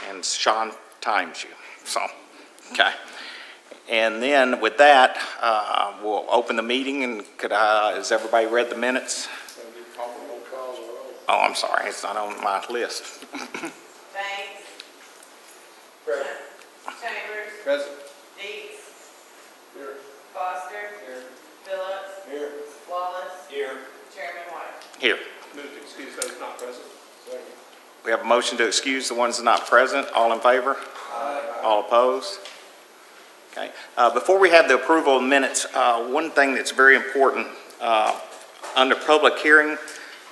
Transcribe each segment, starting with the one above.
and Sean times you. So, okay. And then with that, we'll open the meeting, and has everybody read the minutes? Oh, I'm sorry, it's not on my list. Banks. Present. Chambers. Present. Deeds. Here. Foster. Here. Phillips. Here. Wallace. Here. Chairman White. Here. Move to excuse those not present. Second. We have a motion to excuse the ones not present. All in favor? Aye. All opposed? Okay. Before we have the approval of minutes, one thing that's very important, under public hearing,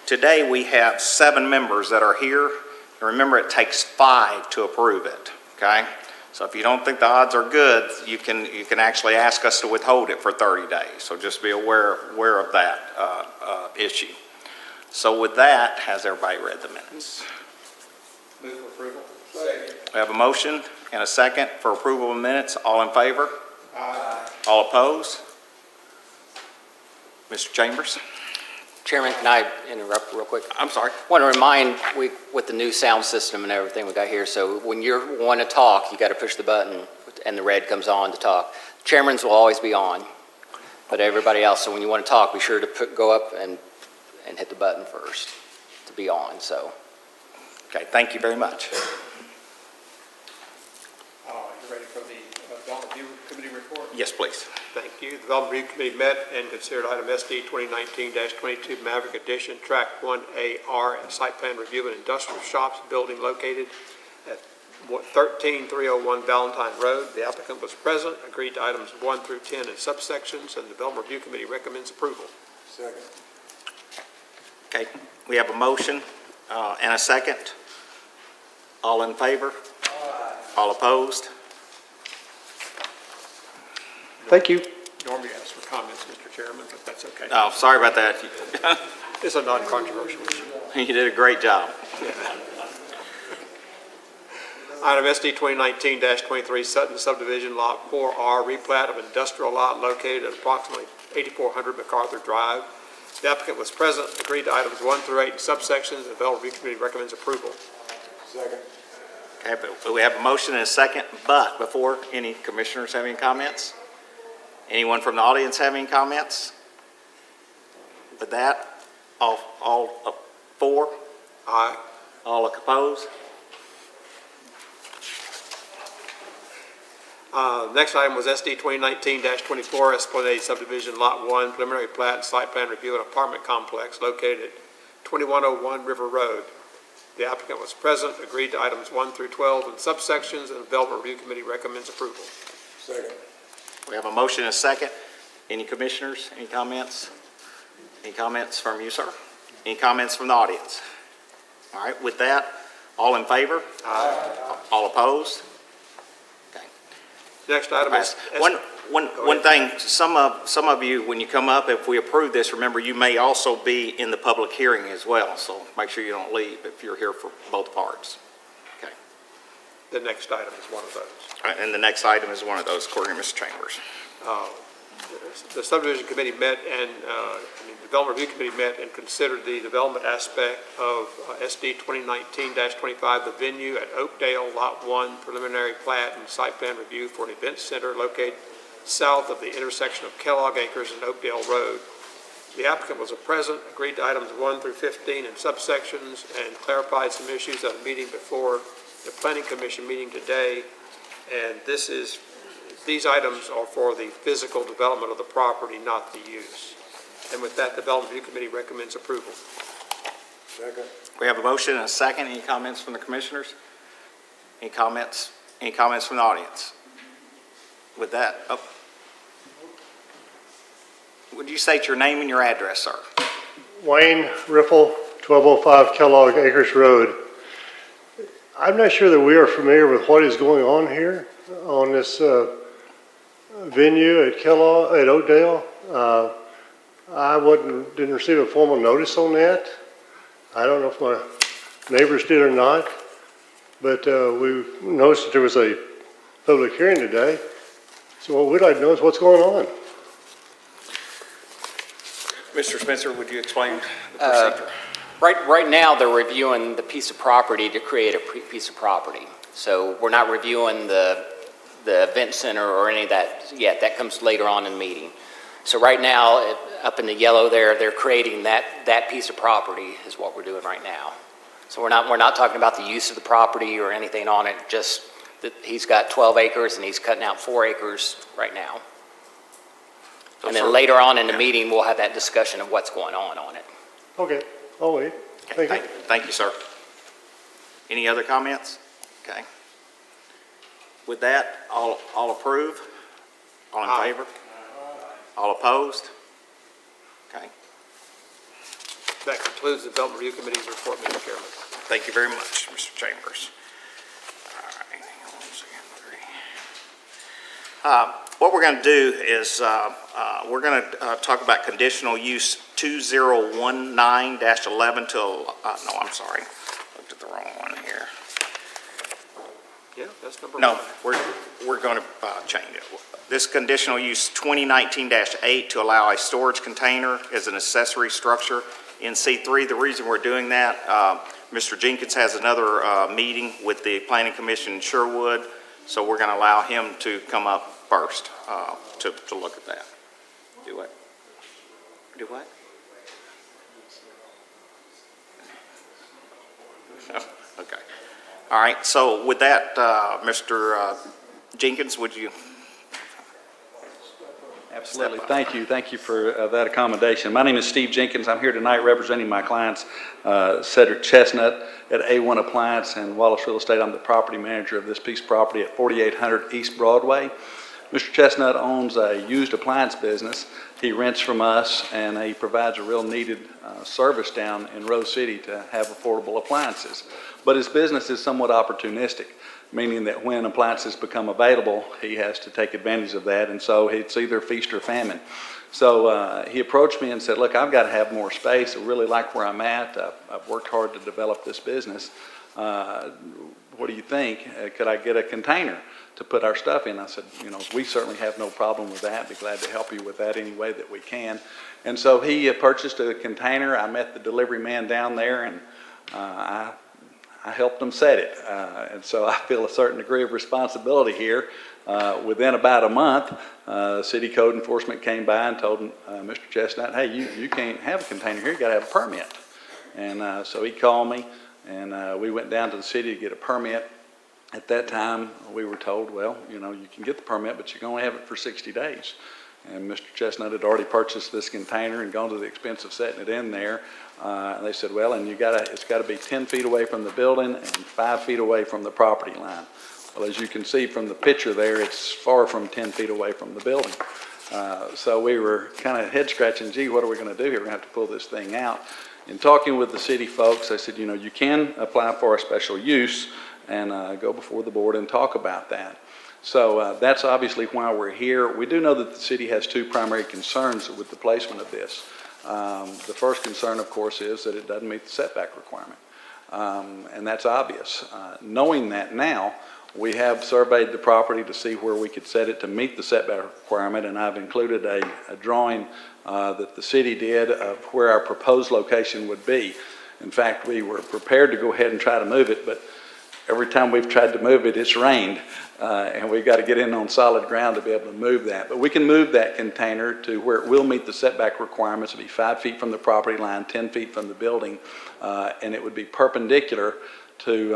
today we have 7 members that are here. And remember, it takes 5 to approve it, okay? So if you don't think the odds are good, you can actually ask us to withhold it for 30 days. So just be aware of that issue. So with that, has everybody read the minutes? Move for approval. Second. We have a motion and a second for approval of minutes. All in favor? Aye. All opposed? Mr. Chambers? Chairman, can I interrupt real quick? I'm sorry. I want to remind, with the new sound system and everything we got here, so when you want to talk, you got to push the button and the red comes on to talk. Chairman's will always be on, but everybody else, so when you want to talk, be sure to go up and hit the button first to be on, so. Okay, thank you very much. You ready for the Development Review Committee report? Yes, please. Thank you. The Development Review Committee met and considered item SD 2019-22 Maverick Addition, Track 1AR, and site plan review of an industrial shops building located at 13301 Valentine Road. The applicant was present, agreed to items 1 through 10 in subsections, and the Development Review Committee recommends approval. Second. Okay, we have a motion and a second. All in favor? Aye. All opposed? Thank you. Normally ask for comments, Mr. Chairman, but that's okay. Oh, sorry about that. It's a non-controversial issue. You did a great job. Item SD 2019-23 Sutton Subdivision Lot 4R, replat of industrial lot located at approximately 8400 MacArthur Drive. The applicant was present, agreed to items 1 through 8 in subsections, and the Development Review Committee recommends approval. Second. Okay, but we have a motion and a second, but before any commissioners have any comments? Anyone from the audience have any comments? With that, all 4? Aye. All opposed? Next item was SD 2019-24 Esplanade Subdivision Lot 1, preliminary plat and site plan review of an apartment complex located at 2101 River Road. The applicant was present, agreed to items 1 through 12 in subsections, and the Development Review Committee recommends approval. Second. We have a motion and a second. Any commissioners, any comments? Any comments from you, sir? Any comments from the audience? All right, with that, all in favor? Aye. All opposed? Okay. Next item is... One thing, some of you, when you come up, if we approve this, remember you may also be in the public hearing as well, so make sure you don't leave if you're here for both parts. Okay. The next item is one of those. All right, and the next item is one of those, according to Mr. Chambers. The subdivision committee met and, the Development Review Committee met and considered the development aspect of SD 2019-25, the venue at Oakdale, Lot 1, preliminary plat and site plan review for an event center located south of the intersection of Kellogg Acres and Oakdale Road. The applicant was present, agreed to items 1 through 15 in subsections, and clarified some issues at a meeting before the Planning Commission meeting today. And these items are for the physical development of the property, not the use. And with that, the Development Review Committee recommends approval. Second. We have a motion and a second. Any comments from the commissioners? Any comments? Any comments from the audience? With that, would you state your name and your address, sir? Wayne Riffle, 1205 Kellogg Acres Road. I'm not sure that we are familiar with what is going on here on this venue at Kellogg, at Oakdale. I didn't receive a formal notice on that. I don't know if my neighbors did or not, but we noticed that there was a public hearing today. So what we'd like to know is what's going on. Mr. Spencer, would you explain the procedure? Right now, they're reviewing the piece of property to create a piece of property. So we're not reviewing the event center or any of that yet. That comes later on in the meeting. So right now, up in the yellow there, they're creating that piece of property is what we're doing right now. So we're not talking about the use of the property or anything on it, just that he's got 12 acres and he's cutting out 4 acres right now. And then later on in the meeting, we'll have that discussion of what's going on it. Okay, I'll wait. Thank you. Thank you, sir. Any other comments? Okay. With that, all approve? All in Aye. favor? All opposed? Okay. That concludes the Development Review Committee's report, Mr. Chairman. Thank you very much, Mr. Chambers. All right, hang on 1 second. What we're going to do is we're going to talk about conditional use 2019-11 till, no, I'm sorry, looked at the wrong one here. Yeah, that's number No, one. we're going to change it. This conditional use 2019-8 to allow a storage container as an accessory structure in C3. The reason we're doing that, Mr. Jenkins has another meeting with the Planning Commission in Sherwood, so we're going to allow him to come up first to look at that. Do what? Do what? Okay. All right, so with that, Mr. Jenkins, would you? Absolutely. Thank you. Thank you for that accommodation. My name is Steve Jenkins. I'm here tonight representing my clients, Cedric Chestnut at A1 Appliance and Wallace Real Estate. I'm the property manager of this piece of property at 4800 East Broadway. Mr. Chestnut owns a used appliance business. He rents from us, and he provides a real needed service down in Rose City to have affordable appliances. But his business is somewhat opportunistic, meaning that when appliances become available, he has to take advantage of that, and so it's either feast or famine. So he approached me and said, look, I've got to have more space. I really like where I'm at. I've worked hard to develop this business. What do you think? Could I get a container to put our stuff in? I said, you know, we certainly have no problem with that. Be glad to help you with that any way that we can. And so he purchased a container. I met the delivery man down there, and I helped him set it. And so I feel a certain degree of responsibility here. Within about a month, city code enforcement came by and told Mr. Chestnut, hey, you can't have a container here, you gotta have a permit. And so he called me, and we went down to the city to get a permit. At that time, we were told, well, you know, you can get the permit, but you can only have it for 60 days. And Mr. Chestnut had already purchased this container and gone to the expense of setting it in there. And they said, well, and it's got to be 10 feet away from the building and 5 feet away from the property line. Well, as you can see from the picture there, it's far from 10 feet away from the building. So we were kind of head scratching, gee, what are we going to do here? We're going to have to pull this thing out. In talking with the city folks, they said, you know, you can apply for a special use and go before the board and talk about that. So that's obviously why we're here. We do know that the city has two primary concerns with the placement of this. The first concern, of course, is that it doesn't meet the setback requirement. And that's obvious. Knowing that now, we have surveyed the property to see where we could set it to meet the setback requirement, and I've included a drawing that the city did of where our proposed location would be. In fact, we were prepared to go ahead and try to move it, but every time we've tried to move it, it's rained, and we've got to get in on solid ground to be able to move that. But we can move that container to where it will meet the setback requirements. It'll be 5 feet from the property line, 10 feet from the building, and it would be perpendicular to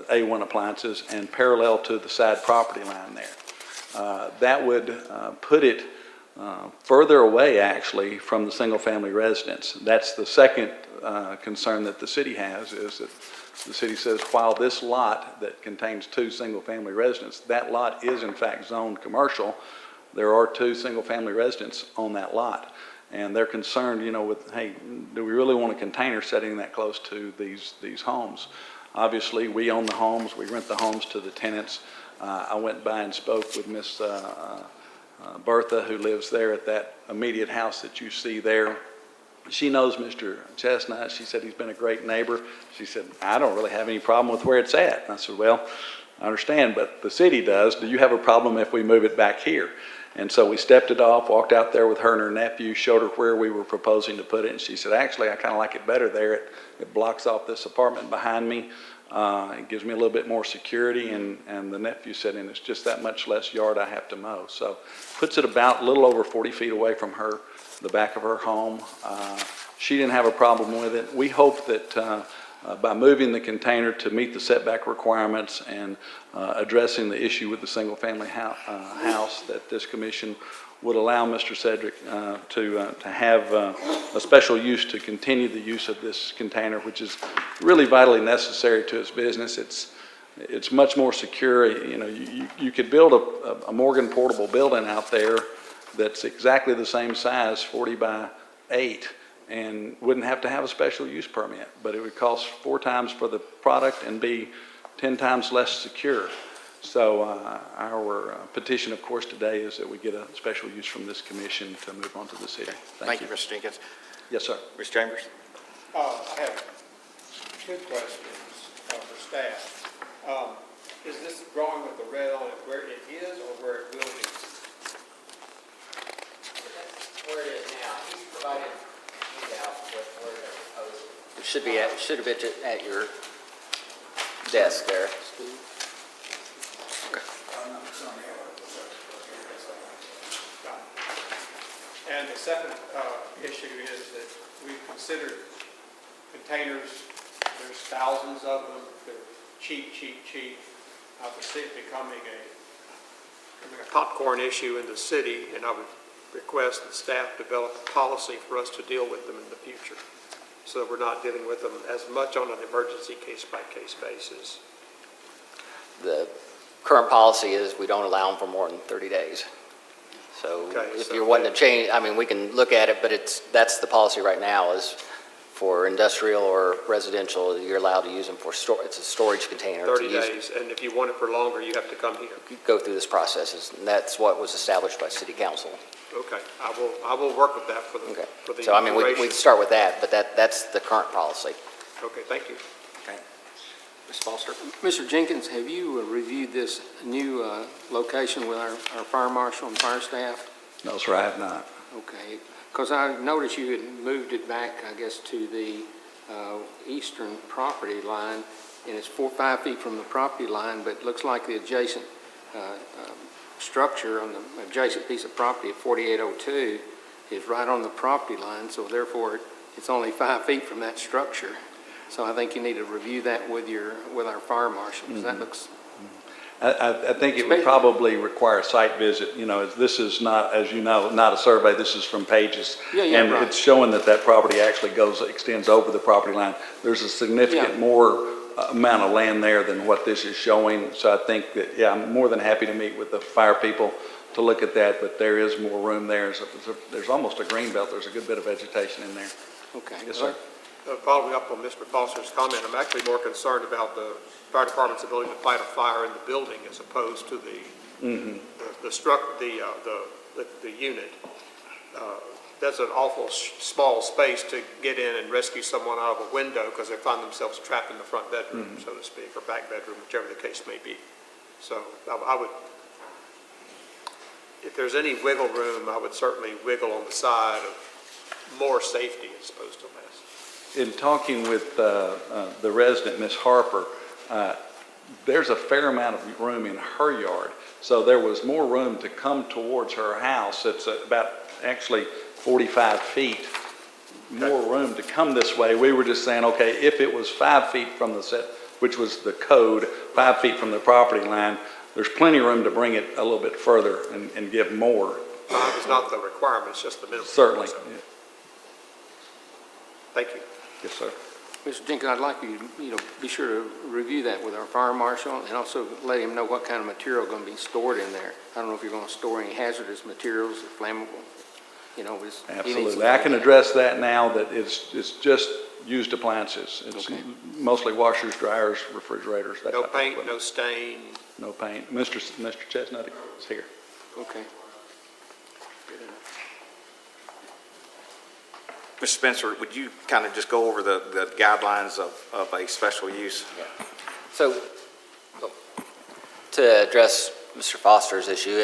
A1 Appliances and parallel to the side property line there. That would put it further away, actually, from the single-family residence. That's the second concern that the city has, is that the city says while this lot that contains 2 single-family residences, that lot is in fact zoned commercial, there are 2 single-family residents on that lot. And they're concerned, you know, with, hey, do we really want a container setting that close to these homes? Obviously, we own the homes, we rent the homes to the tenants. I went by and spoke with Miss Bertha, who lives there at that immediate house that you see there. She knows Mr. Chestnut. She said he's been a great neighbor. She said, I don't really have any problem with where it's at. And I said, well, I understand, but the city does. Do you have a problem if we move it back here? And so we stepped it off, walked out there with her and her nephew, showed her where we were proposing to put it, and she said, actually, I kind of like it better there. It blocks off this apartment behind me. It gives me a little bit more security, and the nephew said, and it's just that much less yard I have to mow. So puts it about a little over 40 feet away from the back of her home. She didn't have a problem with it. We hope that by moving the container to meet the setback requirements and addressing the issue with the single-family house, that this commission would allow Mr. Cedric to have a special use to continue the use of this container, which is really vitally necessary to his business. It's much more secure. You know, you could build a Morgan portable building out there that's exactly the same size, 40 by 8, and wouldn't have to have a special use permit, but it would cost 4 times for the product and be 10 times less secure. So our petition, of course, today is that we get a special use from this commission to move on to the city. Thank you, Mr. Jenkins. Yes, sir. Ms. Chambers? I have 2 questions for staff. Is this drawing with the red on it where it is or where it will be? Where it is now, he's provided handouts with where they're proposing. It should have been at your desk there. And the second issue is that we've considered containers. There's thousands of them. They're cheap. I can see it becoming a popcorn issue in the city, and I would request that staff develop a policy for us to deal with them in the future, so that we're not dealing with them as much on an emergency case-by-case basis. The current policy is we don't allow them for more than 30 days. So Okay, if so you're wanting to change, I mean, we can look at it, but that's the policy right now is for industrial or residential, you're allowed to use them for it's a storage container. 30 days, and if you want it for longer, you have to come here. Go through this process, and that's what was established by city council. Okay, I will work with that for the Okay. So I mean, we duration. start with that, but that's the current policy. Okay, thank you. Okay. Ms. Foster? Mr. Jenkins, have you reviewed this new location with our fire marshal and fire staff? No, sir, I have not. Okay, because I noticed you had moved it back, I guess, to the eastern property line, and it's 4 or 5 feet from the property line, but it looks like the adjacent structure on the adjacent piece of property at 4802 is right on the property line, so therefore it's only 5 feet from that structure. So I think you need to review that with our fire marshal, because that looks... I think it would probably require a site visit. You know, this is not, as you know, not a survey. This is from Pages. Yeah, And right. it's showing that property actually extends over the property line. There's a significant more amount of land there than what this is showing. So I think that, yeah, I'm more than happy to meet with the fire people to look at that, but there is more room there. There's almost a green belt. There's a good bit of vegetation in there. Okay. Yes, sir. Following up on Mr. Foster's comment, I'm actually more concerned about the fire department's ability to fight a fire in the building as opposed to the unit. That's an awful small space to get in and rescue someone out of a window because they find themselves trapped in the front bedroom, so to speak, or back bedroom, whichever the case may be. So I would, if there's any wiggle room, I would certainly wiggle on the side of more safety as opposed to less. In talking with the resident, Ms. Harper, there's a fair amount of room in her yard. So there was more room to come towards her house. It's about actually 45 feet, more room to come this way. We were just saying, okay, if it was 5 feet from the set, which was the code, 5 feet from the property line, there's plenty of room to bring it a little bit further and give more. It's not the requirement, it's just the minimum. Certainly. So, thank you. Yes, sir. Mr. Jenkins, I'd like you to be sure to review that with our fire marshal and also let him know what kind of material is going to be stored in there. I don't know if you're going to store any hazardous materials or flammable, Absolutely. I can address that now that it's just used appliances. It's Okay. mostly washers, dryers, refrigerators, that No type of paint, equipment. no stain. No paint. Mr. Chestnut is here. Okay. Mr. Spencer, would you kind of just go over the guidelines of a special use? So to address Mr. Foster's issue,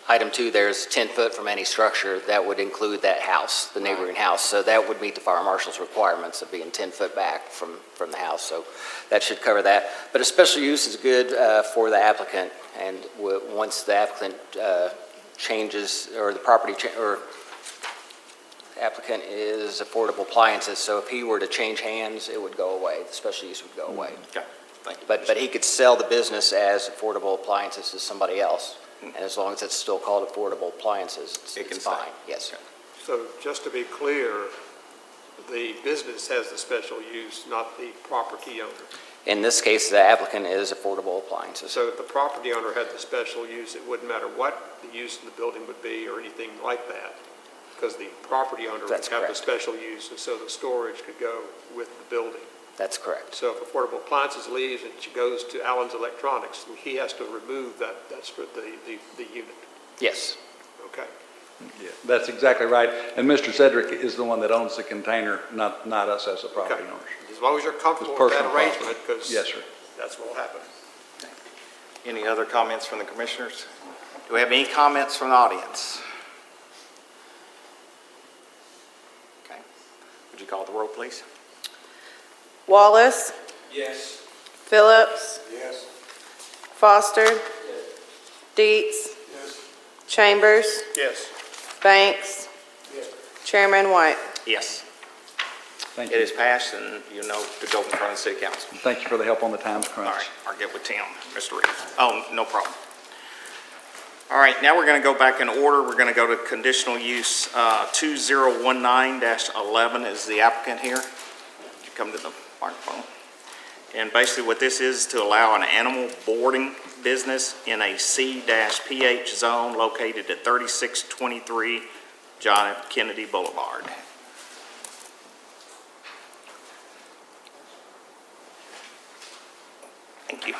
I item 2, there's 10 foot from any structure, that would include that house, the neighboring house. So that would meet the fire marshal's requirements of being 10 foot back from the house. So that should cover that. But a special use is good for the applicant, and once the applicant changes, or the property, or applicant is affordable appliances, so if he were to change hands, it would go away, the special use would go away. Okay, thank you. But he could sell the business as affordable appliances to somebody else, and as long as it's still called affordable appliances, It can it's stay. fine, yes, sir. So just to be clear, the business has the special use, not the property owner. In this case, the applicant is affordable appliances. So if the property owner had the special use, it wouldn't matter what the use of the building would be or anything like that, because the property owner would That's have the correct. special use, and so the storage could go with the building. That's correct. So if Affordable Appliances leaves and she goes to Allen's Electronics, he has to remove the unit. Yes, Okay. Yeah, that's exactly right. And Mr. Cedric is the one that owns the container, not us as the property Okay. owners. As long as you're comfortable It's with that personal property. arrangement, because Yes, sir. that's what will happen. Any other comments from the commissioners? Do we have any comments from the audience? Okay. Would you call the roll, please? Wallace. Yes. Phillips. Yes. Foster. Dietz. Yes. Chambers. Yes. Banks. Yes. Chairman White. Yes. Thank It you. is passed, and you know to go in front of the city council. Thank you for the help on the time All crunch. right, I'll get with Tim, Mr. Reeves. Oh, no problem. All right, now we're going to go back in order. We're going to go to conditional use 2019-11. Is the applicant here? Would you come to the microphone? And basically what this is to allow an animal boarding business in a C-PH zone located at 3623 John F. Kennedy Boulevard. Thank you.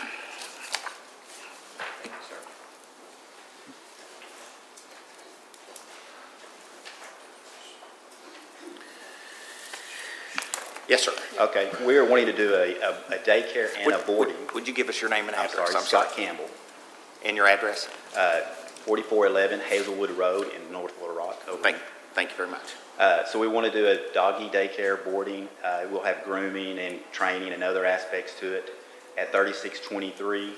Yes, sir. Okay, we are wanting to do a daycare and a boarding. Would you give us your name and I'm address? sorry, Scott Campbell, And your address? 4411 Hazelwood Road in North Little Rock. Thank you very much. So we want to do a doggy daycare boarding. We'll have grooming and training and other aspects to it at 3623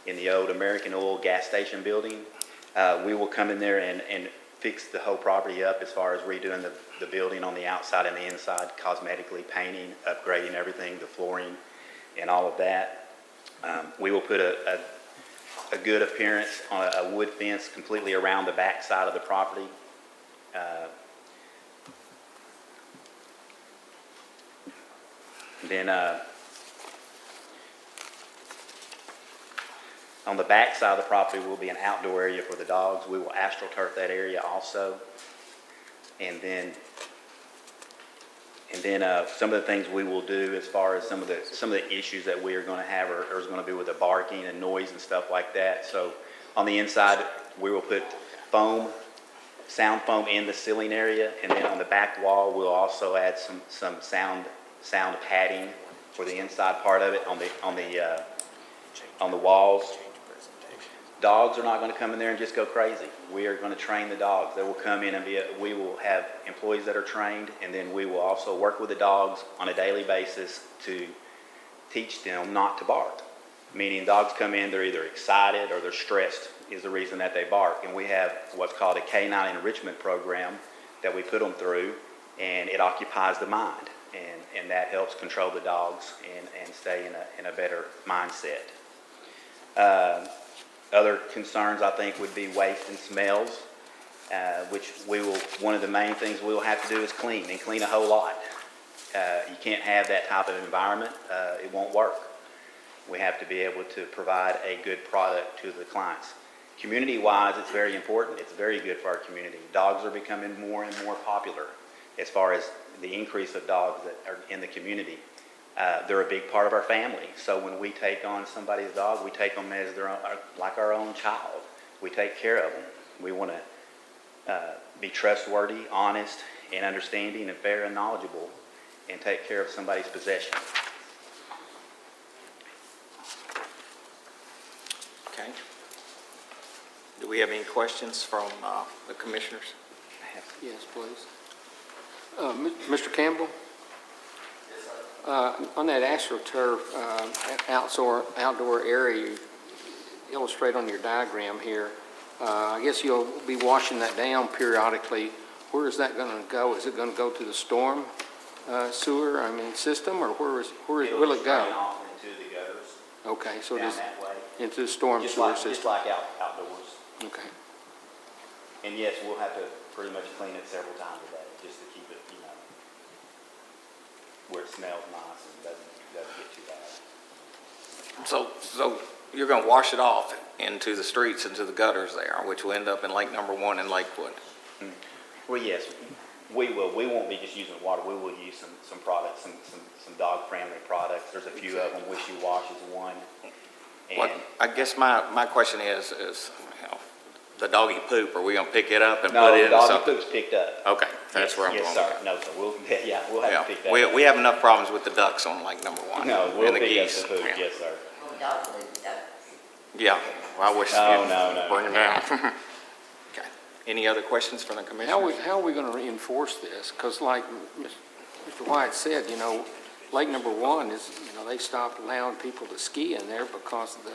in the old American Oil gas station building. We will come in there and fix the whole property up as far as redoing the building on the outside and the inside, cosmetically painting, upgrading everything, the flooring and all of that. We will put a good appearance on a wood fence completely around the back side of the property. Then on the back side of the property will be an outdoor area for the dogs. We will astroturf that area also. And then some of the things we will do as far as some of the issues that we are going to have are going to be with the barking and noise and stuff like that. So on the inside, we will put sound foam in the ceiling area, and then on the back wall, we'll also add some sound padding for the inside part of it on the walls. Dogs are not going to come in there and just go crazy. We are going to train the dogs. They will come in and we will have employees that are trained, and then we will also work with the dogs on a daily basis to teach them not to bark. Meaning dogs come in, they're either excited or they're stressed is the reason that they bark. And we have what's called a canine enrichment program that we put them through, and it occupies the mind. And that helps control the dogs and stay in a better mindset. Other concerns, I think, would be waste and smells, which one of the main things we'll have to do is clean a whole lot. You can't have that type of environment. It won't work. We have to be able to provide a good product to the clients. Community-wise, it's very important. It's very good for our community. Dogs are becoming more and more popular as far as the increase of dogs that are in the community. They're a big part of our family. So when we take on somebody's dog, we take them as like our own child. We take care of them. We want to be trustworthy, honest, and understanding, and fair and knowledgeable, and take care of somebody's possession. Okay. Do we have any questions from the commissioners? Yes, please. Mr. Campbell? On that AstroTurf outdoor area you illustrate on your diagram here, I guess you'll be washing that down periodically. Where is that going to go? Is it going to go to the storm sewer, system, or where will it drain go? off into the gutters, Okay, so down just that way. into the storm Just sewer like, system? just like outdoors. Okay. And yes, we'll have to pretty much clean it several times a day, just to keep it, where it smells nice and doesn't get too bad. So you're going to wash it off into the streets, into the gutters there, which will end up in Lake Number One in Lakewood. Well, yes, we will. We won't be just using water. We will use some products, some dog-friendly products. There's a few of them. Wishy Wash is one. What, And I guess my question is, the doggy poop, are we going to pick it up and no, put it the in doggy something? poop's picked up. Okay, that's where I'm going. Yes, sir. No, sir. We'll have Yeah, to pick that we up. we have enough problems with the ducks on Lake Number One. No, we'll and the pick up geese. the poop. Yeah. Yes, sir. Yeah, well, I wish No, you'd no. bring it down. Okay. Any other questions from the commissioners? How are we going to enforce this? Because like Mr. White said, Lake Number One is, they stopped allowing people to ski in there because of the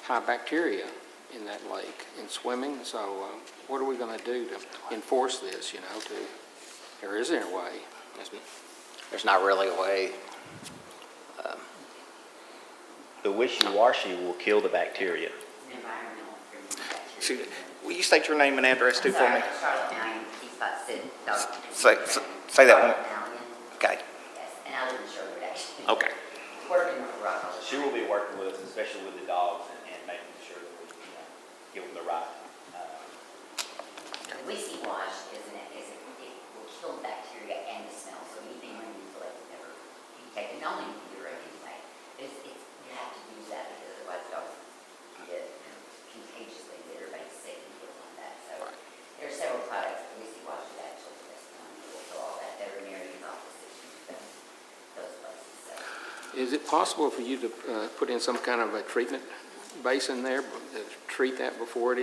high bacteria in that lake in swimming. So what are we going to do to enforce this, or is there a way? There's not really a way. The wishy-washy will kill the bacteria. Excuse me, will you state your name and address too for me? Charlotte Mallion, East Spot City, dog. Say that one. Mallion, Okay, yes, and I live in Sherwood, actually. okay. Working with Rock all the She will be working with us, especially with the dogs, and making sure that we, give them the right. The Wishy Wash it will kill the bacteria and the smell, so anything when you feel like it's never be taken, not only in your anyway, you have to use that because otherwise dogs get contagiously, get everybody sick and get on that. So there are several products, the Wishy Wash is actually the best one, so all that veterinarian's offices use those places, so. Is it possible for you to put in some kind of a treatment basin there, treat that before it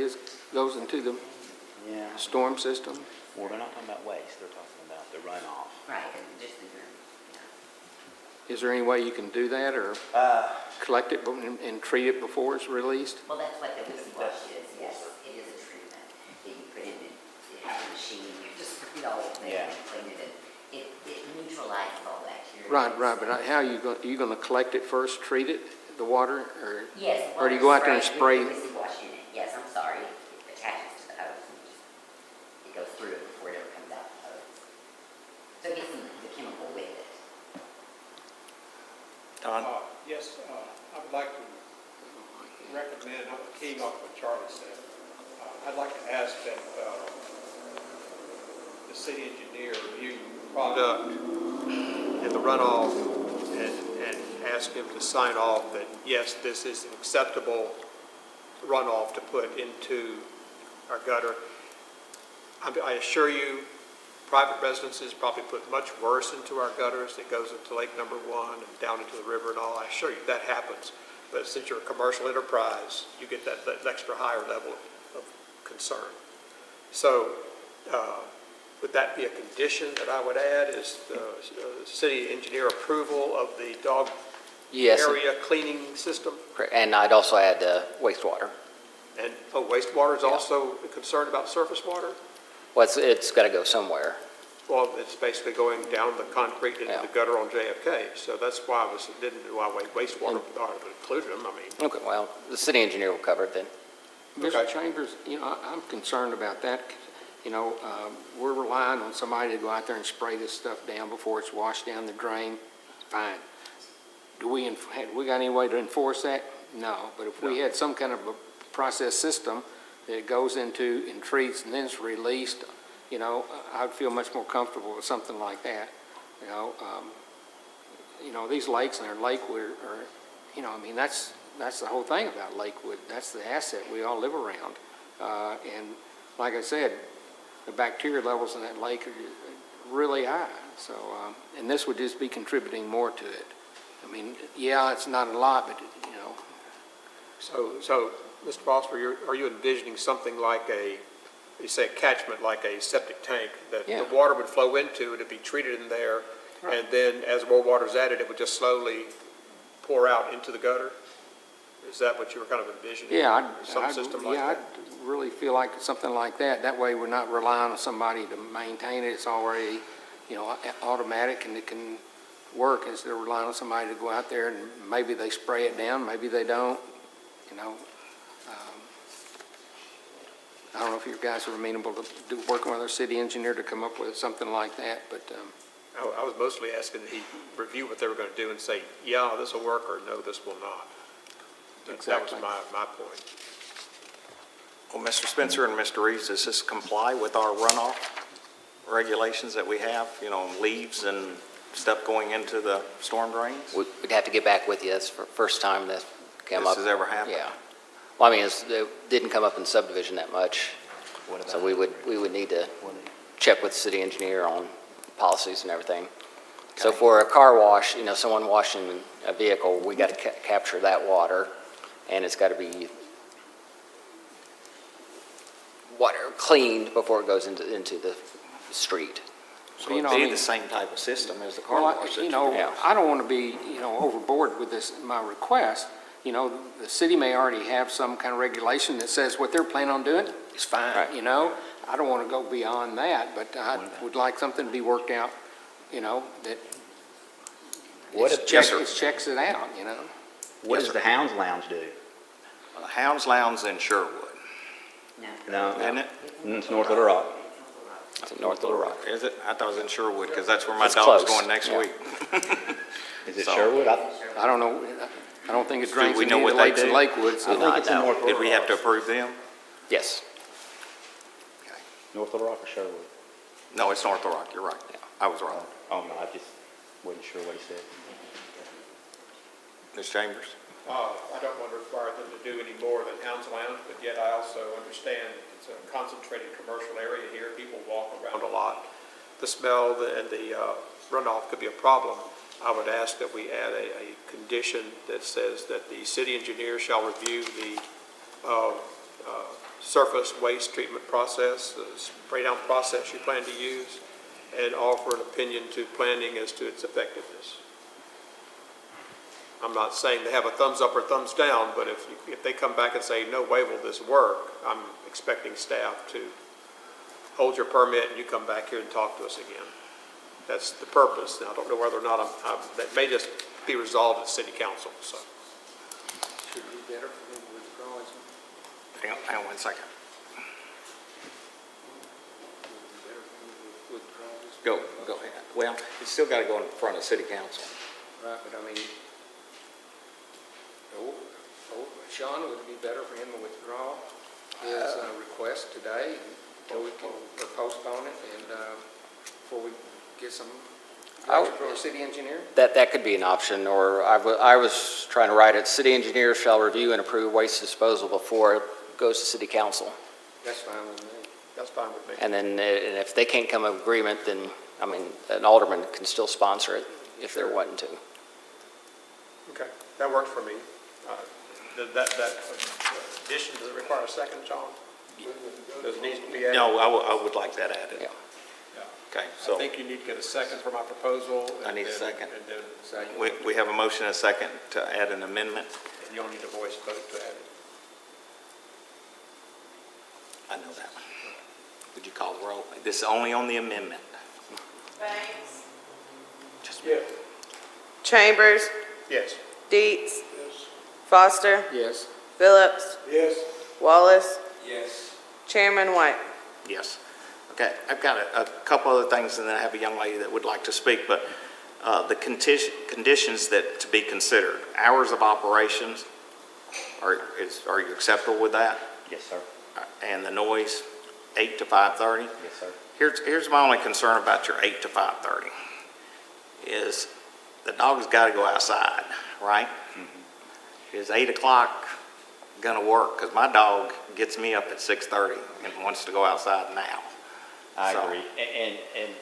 goes into the Yeah. storm system? Well, they're not talking about waste, they're talking about the runoff. Right, and just the urine, yeah. Is there any way you can do that, or collect it and treat it before it's released? Well, that's what the Wishy Wash is, yes, it is a treatment that you put in a machine, you just spray it all over there and clean it, and it neutralizes all bacteria. Right, but how are you going to collect it first, treat it, the water, or? Yes. Or do you go out there and spray? With the Wishy Wash in it, yes, I'm sorry, it attaches to the hose and it goes through it before it ever comes out the hose. So it gets the chemical with it. Don? Yes, I would like to recommend, I'm keying off what Charlie said. I'd like to ask that the city engineer review the product and the runoff and ask him to sign off that, yes, this is an acceptable runoff to put into our gutter. I assure you, private residences probably put much worse into our gutters. It goes into Lake Number One and down into the river and all. I assure you that happens. But since you're a commercial enterprise, you get that extra higher level of concern. So would that be a condition that I would add, is the city engineer approval of the dog Yes, area cleaning system? and I'd also add wastewater. And wastewater is also concerned about surface water? Well, it's got to go somewhere. Well, it's basically going down the concrete into Yeah. the gutter on JFK, so that's why wastewater included them, Okay, well, the city engineer will cover it then. Mr. Okay. Chambers, I'm concerned about that. We're relying on somebody to go out there and spray this stuff down before it's washed down the drain. Fine. Have we got any way to enforce that? No. But if we had some kind of a process system that it goes into and treats and then it's released, I'd feel much more comfortable with something like that. These lakes and Lakewood are, that's the whole thing about Lakewood. That's the asset we all live around. And like I said, the bacteria levels in that lake are really high. So, and this would just be contributing more to it. Yeah, it's not a lot, but, So, Mr. Foster, are you envisioning something like you say a catchment, like a septic tank, that Yeah. the water would flow into, it'd be treated in there, and then as more water's added, it would just slowly pour out into the gutter? Is that what you were kind of envisioning? Yeah, Some system like that? I'd really feel like something like that. That way, we're not relying on somebody to maintain it. It's already, automatic, and it can work instead of relying on somebody to go out there and maybe they spray it down, maybe they don't, I don't know if you guys are amenable to working with our city engineer to come up with something like that, but, I was mostly asking that he review what they were going to do and say, yeah, this will work, or no, this will not. That was Exactly. my point. Well, Mr. Spencer and Mr. Reeves, does this comply with our runoff regulations that we have, leaves and stuff going into the storm drains? We'd have to get back with you. That's the first time that came up. This has ever happened? Yeah. Well, I mean, it didn't come up in subdivision that much, What about- so we would need to check with the city engineer on policies and everything. So for a car wash, someone washing a vehicle, we got to capture that water, and it's got to be water cleaned before it goes into the street. So I it'd be mean- the same type of system as the car well, wash that you have. Yeah. I don't want to be, overboard with this, my request. The city may already have some kind of regulation that says what they're planning on doing is fine, Right. I don't want to go beyond that, but I would like something to be worked out, that What if- checks it out, What Yes, does sir. the Hounds Lounge do? The Hounds Lounge in Sherwood, No, isn't it? it's north of the Rock. It's in North Little Rock. Is it? I thought it was in Sherwood, because that's where my It's dog's close, going next yeah. week. Is it So- Sherwood? I don't know, I don't think it Do drains we into know the what they lakes and do? Lakewood, so. I think it's in No. North Little Did we have to Rock. approve them? Yes. North Little Rock or Sherwood? No, it's North Little Rock, you're right. I was wrong. Oh, no, I just wasn't sure what he said. Ms. Chambers? I don't want to require them to do any more than Hounds Lounge, but yet I also understand it's a concentrated commercial area here. People walk around a lot. The smell and the runoff could be a problem. I would ask that we add a condition that says that the city engineer shall review the surface waste treatment process, the spray down process you plan to use, and offer an opinion to planning as to its effectiveness. I'm not saying they have a thumbs up or thumbs down, but if they come back and say, no way will this work, I'm expecting staff to hold your permit and you come back here and talk to us again. That's the purpose. Now, I don't know whether or not that may just be resolved at city council, so. Should it be better for them to withdraw his, Hang on 1 second. better for them to withdraw his? Go ahead. Well, you still got to go in front of city council. Right, but I mean, Sean, would it be better for him to withdraw his request today until we can postpone it and before we get some direction from our city engineer? That could be an option, or I was trying to write it, city engineer shall review and approve waste disposal before it goes to city council. That's fine with me. That's fine with me. And then, and if they can't come to agreement, then, an alderman can still sponsor it if they're wanting to. Okay, that works for me. That addition, does it require a second, John? Does it need to be added? No, I would like that added. Yeah. Okay, I so think you need to get a second for my proposal. I need a and then- second. And then, we have a motion and a second to add an amendment. and you don't need a voice vote to add it. I know that. Would you call the roll? This is only on the amendment. Banks. Just Chambers. Yes. Dietz. Foster. Yes. Phillips. Yes. Wallace. Yes. Chairman White. Yes. Okay, I've got a couple other things, and then I have a young lady that would like to speak, but the conditions that to be considered, hours of operations, are you acceptable with that? Yes, sir. And the noise, 8 to 5:30? Yes, sir. Here's my only concern about your 8 to 5:30, is the dog's got to go outside, right? Is 8 o'clock going to work? Because my dog gets me up at 6:30 and wants to go outside now. I So- agree. And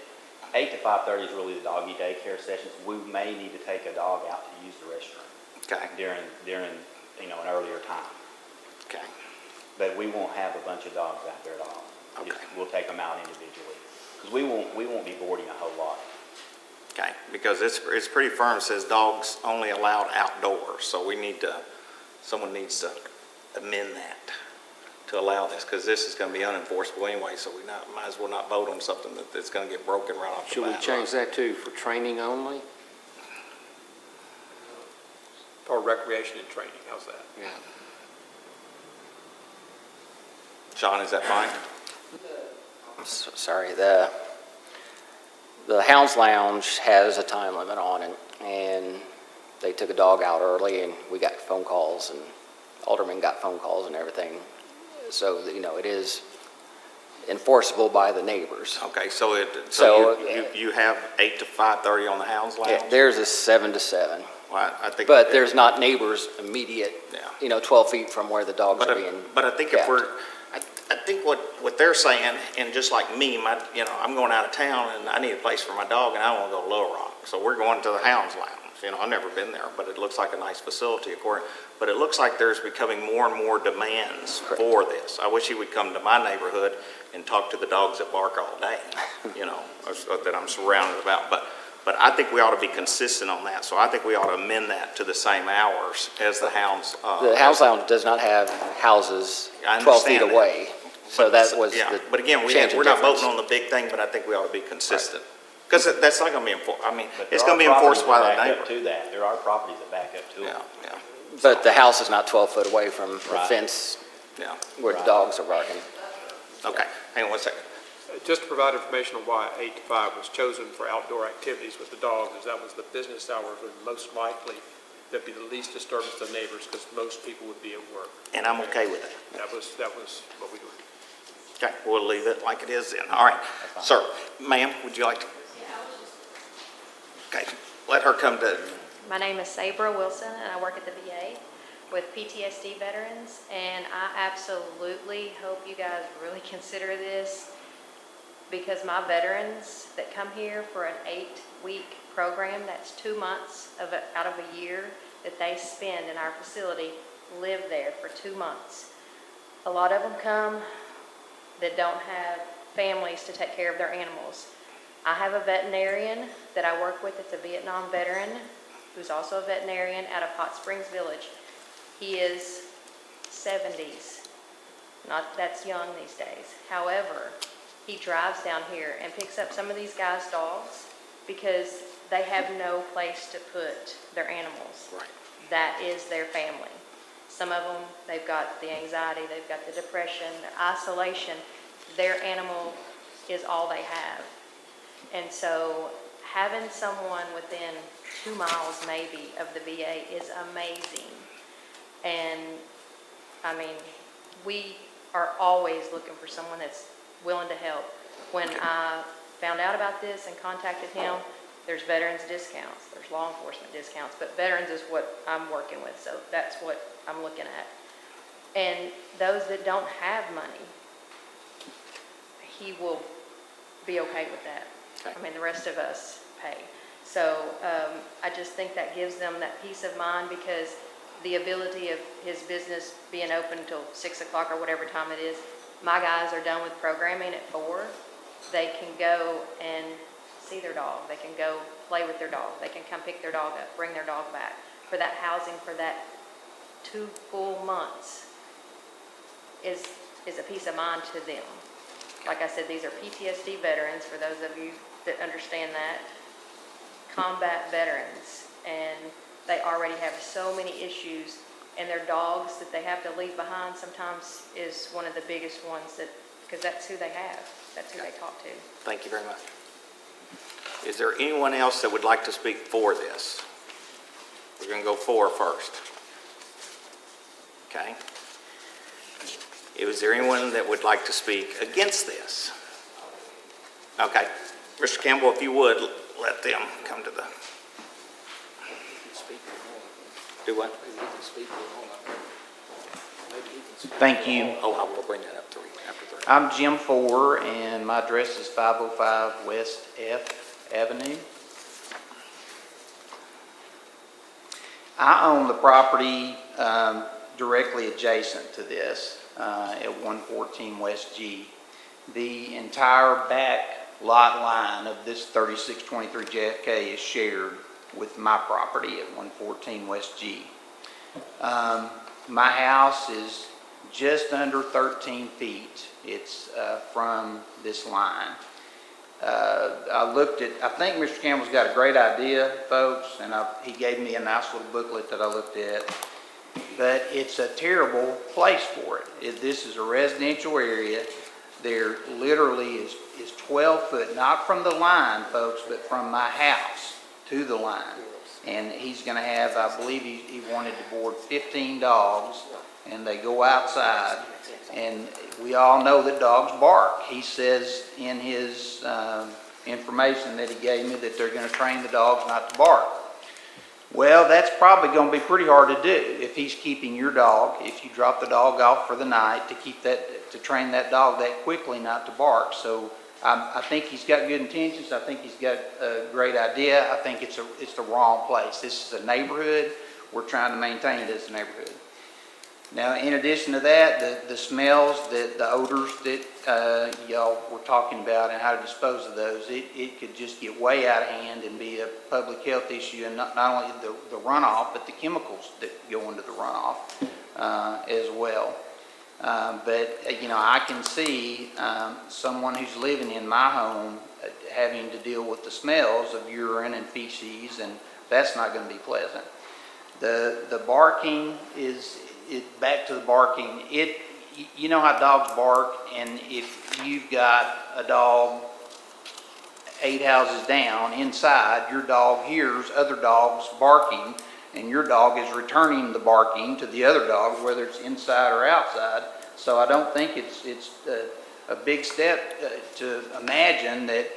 8 to 5:30 is really the doggy daycare sessions. We may need to take a dog out to use the restroom Okay, during an earlier time. Okay. But we won't have a bunch of dogs out there at all. We'll take them out individually. Because we won't be boarding a whole lot. Okay, because it's pretty firm, it says dogs only allowed outdoors, so someone needs to amend that to allow this, because this is gonna be unenforceable anyway, so might as well not vote on something that's gonna get broken right off the Should we bat. change that to for training only? Or recreation and training, how's that? Yeah. Sean, is that fine? Sorry, the Hounds Lounge has a time limit on it, and they took a dog out early, and we got phone calls, and aldermen got phone calls and everything. So, it is enforceable by the neighbors. Okay, so So, you have 8 to 5:30 on the Hounds Lounge? Theirs is 7 to 7, Well, I think. but there's not neighbors immediate, Yeah. 12 feet from where the dogs are being But I think if kept. I think what they're saying, and just like me, I'm going out of town and I need a place for my dog and I want to go to Little Rock. So we're going to the Hounds Lounge. I've never been there, but it looks like a nice facility, but it looks like there's becoming more and more demands for this. I wish he would come to my neighborhood and talk to the dogs that bark all day, that I'm surrounded about. But I think we ought to be consistent on that. So I think we ought to amend that to the same hours as the Hounds. The Hounds Lounge does not have houses I 12 feet understand that. away. So that was Yeah, the but again, change in we're not difference. voting on the big thing, but I think we ought to be consistent. Because that's not going to be enforced, But it's there going to be are properties enforced by that the back neighbor. up to that. There are properties that back up to it. Yeah, yeah, But the house is not 12 foot away from the Right. fence yeah. where the dogs are barking. Okay, hang on one second. Just to provide information on why 8 to 5 was chosen for outdoor activities with the dogs, is that was the business hours would most likely, that'd be the least disturbance to neighbors, because most people would be at work. And I'm okay with that. That was what we were. Okay, we'll leave it like it is then. All right, sir, ma'am, would you like to? Okay, let her come to, My name is Sabra Wilson, and I work at the VA with PTSD veterans, and I absolutely hope you guys really consider this, because my veterans that come here for an 8-week program, that's 2 months out of a year that they spend in our facility, live there for 2 months. A lot of them come that don't have families to take care of their animals. I have a veterinarian that I work with that's a Vietnam veteran who's also a veterinarian out of Hot Springs Village. He is 70s. That's young these days. However, he drives down here and picks up some of these guys' dogs because they have no place to put their animals. right, That is their family. Some of them, they've got the anxiety, they've got the depression, the isolation. Their animal is all they have. And so having someone within 2 miles maybe of the VA is amazing. And I mean, we are always looking for someone that's willing to help. When I found out about this and contacted him, there's veterans discounts, there's law enforcement discounts, but veterans is what I'm working with, so that's what I'm looking at. And those that don't have money, he will be okay with that. Okay. I mean, the rest of us pay. So I just think that gives them that peace of mind, because the ability of his business being open until 6 o'clock or whatever time it is, my guys are done with programming at 4. They can go and see their dog. They can go play with their dog. They can come pick their dog up, bring their dog back. For that housing for that 2 full months is a peace of mind to them. Like I said, these are PTSD veterans, for those of you that understand that, combat veterans, and they already have so many issues, and their dogs that they have to leave behind sometimes is one of the biggest ones, because that's who they have. That's who they talk to. thank you very much. Is there anyone else that would like to speak for this? We're going to go for first. Okay. Is there anyone that would like to speak against this? Okay. Mr. Campbell, if you would, let them come to the, do what? Thank you. Oh, I will bring that up after 3. I'm Jim Four, and my address is 505 West F Avenue. I own the property directly adjacent to this at 114 West G. The entire back lot line of this 3623 JFK is shared with my property at 114 West G. My house is just under 13 feet. It's from this line. I think Mr. Campbell's got a great idea, folks, and he gave me a nice little booklet that I looked at. But it's a terrible place for it. This is a residential area. There literally is 12 foot, not from the line, folks, but from my house to the line. And he's going to have, I believe he wanted to board 15 dogs, and they go outside. And we all know that dogs bark. He says in his information that he gave me that they're going to train the dogs not to bark. Well, that's probably going to be pretty hard to do if he's keeping your dog, if you drop the dog off for the night, to train that dog that quickly not to bark. So I think he's got good intentions. I think he's got a great idea. I think it's the wrong place. This is a neighborhood. We're trying to maintain it as a neighborhood. Now, in addition to that, the smells, the odors that y'all were talking about and how to dispose of those, it could just get way out of hand and be a public health issue, and not only the runoff, but the chemicals that go into the runoff as well. But, I can see someone who's living in my home having to deal with the smells of urine and feces, and that's not going to be pleasant. The barking is... back to the barking, you know how dogs bark, and if you've got a dog 8 houses down inside, your dog hears other dogs barking, and your dog is returning the barking to the other dog, whether it's inside or outside. So I don't think it's a big step to imagine that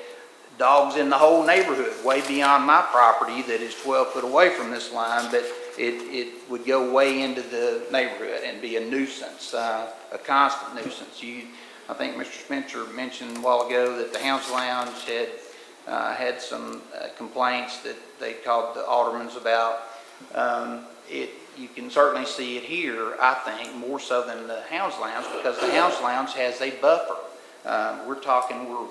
dogs in the whole neighborhood, way beyond my property that is 12 foot away from this line, but it would go way into the neighborhood and be a nuisance, a constant nuisance. I think Mr. Spencer mentioned a while ago that the Hounds Lounge had some complaints that they called the aldermans about. You can certainly see it here, I think, more so than the Hounds Lounge, because the Hounds Lounge has a buffer. We're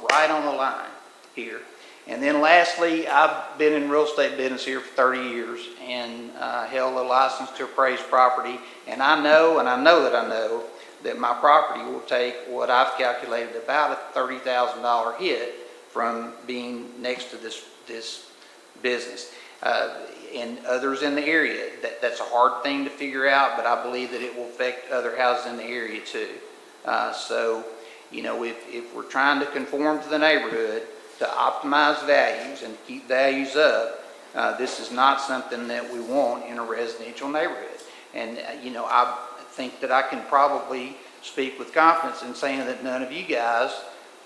right on the line here. And then lastly, I've been in real estate business here for 30 years and held a license to appraise property. And I know that my property will take what I've calculated about a $30,000 hit from being next to this business. And others in the area, that's a hard thing to figure out, but I believe that it will affect other houses in the area too. So, if we're trying to conform to the neighborhood, to optimize values and keep values up, this is not something that we want in a residential neighborhood. And, I think that I can probably speak with confidence in saying that none of you guys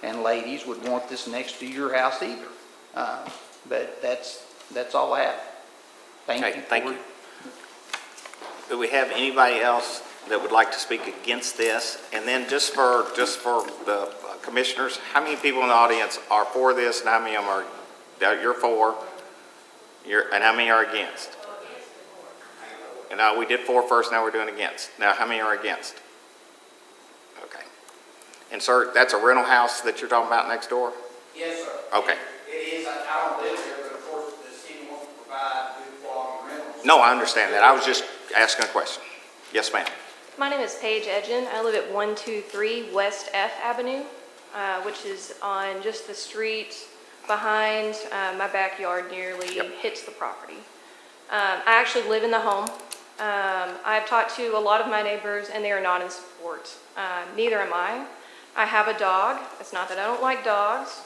and ladies would want this next to your house either. But that's all I have. Okay, thank you. Do we have anybody else that would like to speak against this? And then just for the commissioners, how many people in the audience are for this, and how many of them you're for, and how many are against? And now we did for first, now we're doing against. Now, how many are against? Okay. And sir, that's a rental house that you're talking about next door? Yes, sir. Okay. It is. I don't live there, but of course the city wants to provide good quality rentals. No, I understand that. I was just asking a question. Yes, ma'am. My name is Paige Edgen. I live at 123 West F Avenue, which is on just the street behind my backyard, nearly hits the property. I actually live in the home. I've talked to a lot of my neighbors, and they are not in support. Neither am I. I have a dog. It's not that I don't like dogs,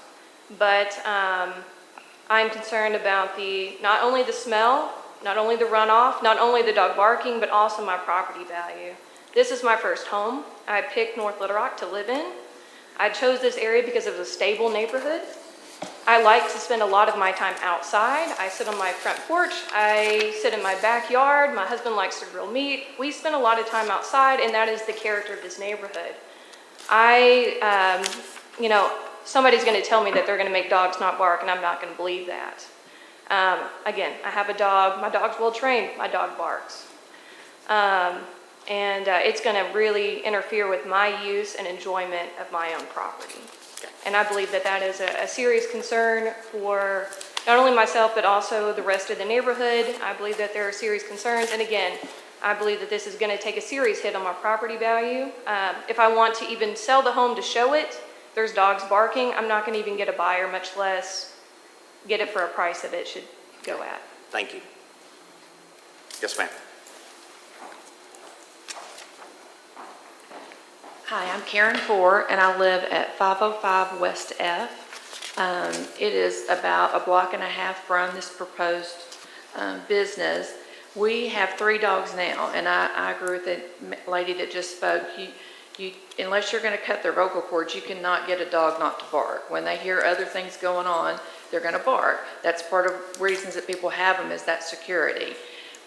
but I'm concerned about not only the smell, not only the runoff, not only the dog barking, but also my property value. This is my first home. I picked North Little Rock to live in. I chose this area because it was a stable neighborhood. I like to spend a lot of my time outside. I sit on my front porch. I sit in my backyard. My husband likes to grill meat. We spend a lot of time outside, and that is the character of this neighborhood. Somebody's going to tell me that they're going to make dogs not bark, and I'm not going to believe that. Again, I have a dog. My dog's well trained. My dog barks. And it's going to really interfere with my use and enjoyment of my own property. And I believe that that is a serious concern for not only myself, but also the rest of the neighborhood. I believe that there are serious concerns. And again, I believe that this is going to take a serious hit on my property value. If I want to even sell the home to show it, there's dogs barking, I'm not going to even get a buyer, much less get it for a price that it should go at. Thank you. Yes, ma'am. Hi, I'm Karen Four, and I live at 505 West F. It is about a block and a half from this proposed business. We have 3 dogs now, and I agree with the lady that just spoke. Unless you're going to cut their vocal cords, you cannot get a dog not to bark. When they hear other things going on, they're going to bark. That's part of reasons that people have them, is that security.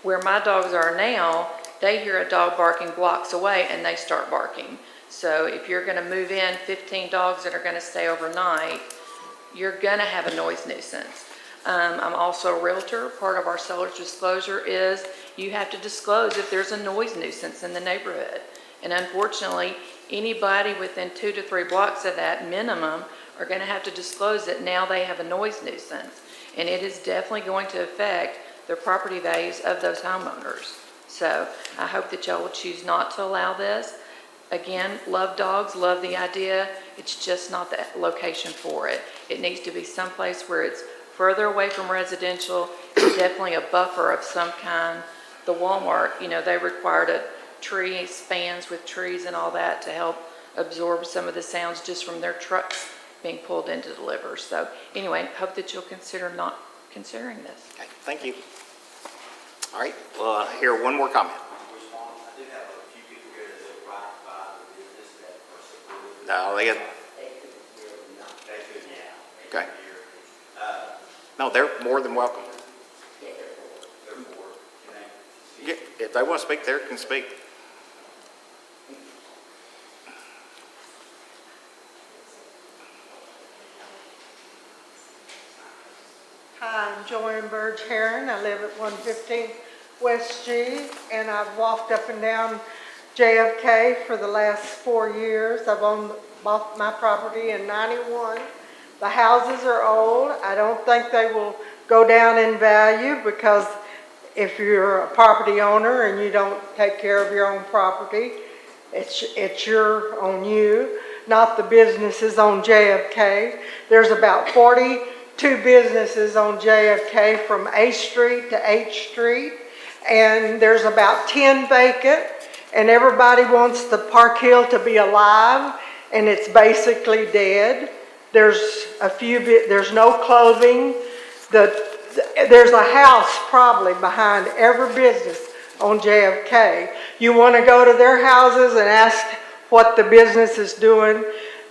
Where my dogs are now, they hear a dog barking blocks away and they start barking. So if you're going to move in 15 dogs that are going to stay overnight, you're going to have a noise nuisance. I'm also a realtor. Part of our seller's disclosure is you have to disclose if there's a noise nuisance in the neighborhood. And unfortunately, anybody within 2 to 3 blocks of that minimum are going to have to disclose that now they have a noise nuisance. And it is definitely going to affect the property values of those homeowners. So I hope that y'all will choose not to allow this. Again, love dogs, love the idea. It's just not the location for it. It needs to be someplace where it's further away from residential, definitely a buffer of some kind. The Walmart, they required a tree spans with trees and all that to help absorb some of the sounds just from their trucks being pulled in to deliver. So anyway, hope that you'll consider not considering this. Okay, thank you. All right, well, I hear one more comment. I do have a few people here that live right by the business that are supportive. No, they got, They could now. okay. No, they're more than welcome. Therefore, can they Yeah, if they want to speak, they can speak. Hi, I'm Joanne Burge Heron. I live at 115 West G, and I've walked up and down JFK for the last 4 years. I've bought my property in '91. The houses are old. I don't think they will go down in value because if you're a property owner and you don't take care of your own property, it's on you, not the businesses on JFK. There's about 42 businesses on JFK from A Street to H Street, and there's about 10 vacant, and everybody wants the Park Hill to be alive, and it's basically dead. There's there's no clothing. There's a house probably behind every business on JFK. You want to go to their houses and ask what the business is doing.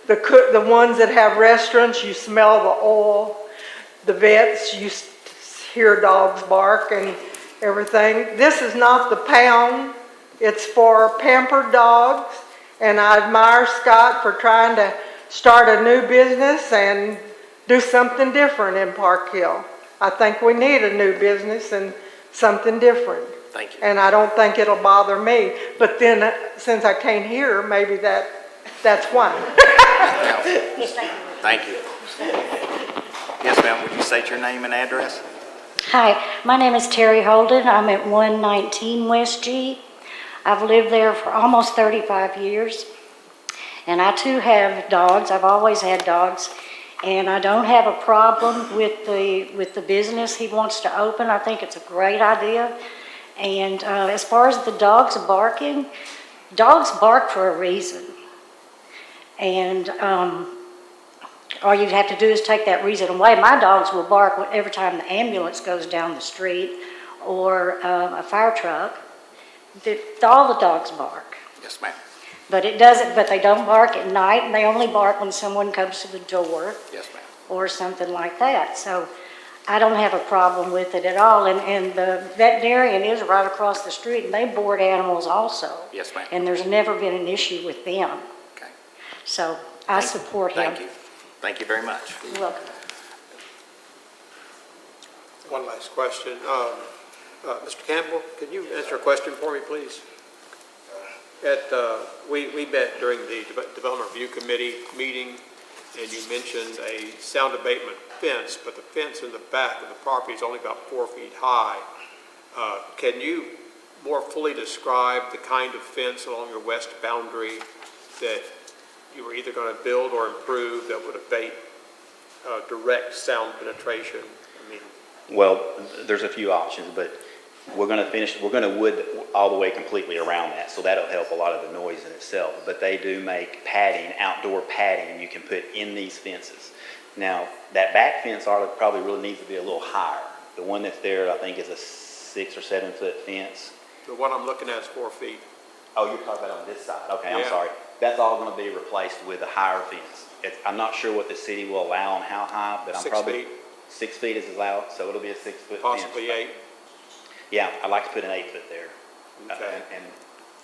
The ones that have restaurants, you smell the oil. The vets, you hear dogs bark and everything. This is not the pound. It's for pampered dogs. And I admire Scott for trying to start a new business and do something different in Park Hill. I think we need a new business and something different. Thank you. And I don't think it'll bother me. But then, since I can't hear, maybe that's why. Thank you. Yes, ma'am, would you state your name and address? Hi, my name is Terry Holden. I'm at 119 West G. I've lived there for almost 35 years. And I too have dogs. I've always had dogs. And I don't have a problem with the business he wants to open. I think it's a great idea. And as far as the dogs barking, dogs bark for a reason. And all you have to do is take that reason away. My dogs will bark every time the ambulance goes down the street or a fire truck. All the dogs bark. Yes, ma'am. But they don't bark at night, and they only bark when someone comes to the door. Yes, ma'am. Or something like that. So I don't have a problem with it at all. And the veterinarian is right across the street, and they board animals also. Yes, ma'am. And there's never been an issue with them. Okay. So I support him. Thank you. Thank you very much. You're welcome. One last question. Mr. Campbell, can you answer a question for me, please? We met during the Development Review Committee meeting, and you mentioned a sound abatement fence, but the fence in the back of the property is only about 4 feet high. Can you more fully describe the kind of fence along your west boundary that you were either going to build or improve that would abate direct sound penetration? I mean, Well, there's a few options, but we're going to wood all the way completely around that, so that'll help a lot of the noise in itself. But they do make padding, outdoor padding, you can put in these fences. Now, that back fence probably really needs to be a little higher. The one that's there, I think, is a 6 or 7 foot fence. the one I'm looking at is 4 feet. Oh, you're talking about on this side. Okay, I'm Yeah. sorry. That's all going to be replaced with a higher fence. I'm not sure what the city will allow on how high, but I'm 6 probably... feet. 6 feet is allowed, so it'll be a 6 foot fence. Possibly 8. Yeah, I'd like to put an 8 foot there. Okay.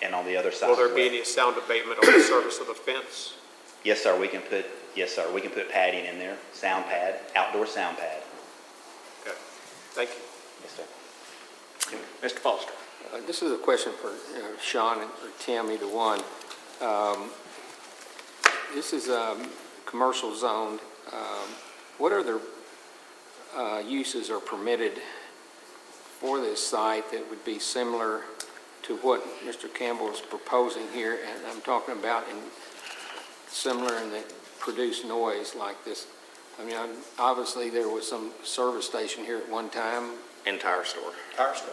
And on the other side. Will there as be well. any sound abatement on the surface of the fence? Yes, sir, we can put padding in there, sound pad, outdoor sound pad. Okay, thank you. Yes, sir. Mr. Foster. This is a question for Sean or Tim, either one. This is commercial zoned. What other uses are permitted for this site that would be similar to what Mr. Campbell is proposing here? And I'm talking about similar in that produce noise like this. I mean, obviously there was some service station here at one time. And tire store.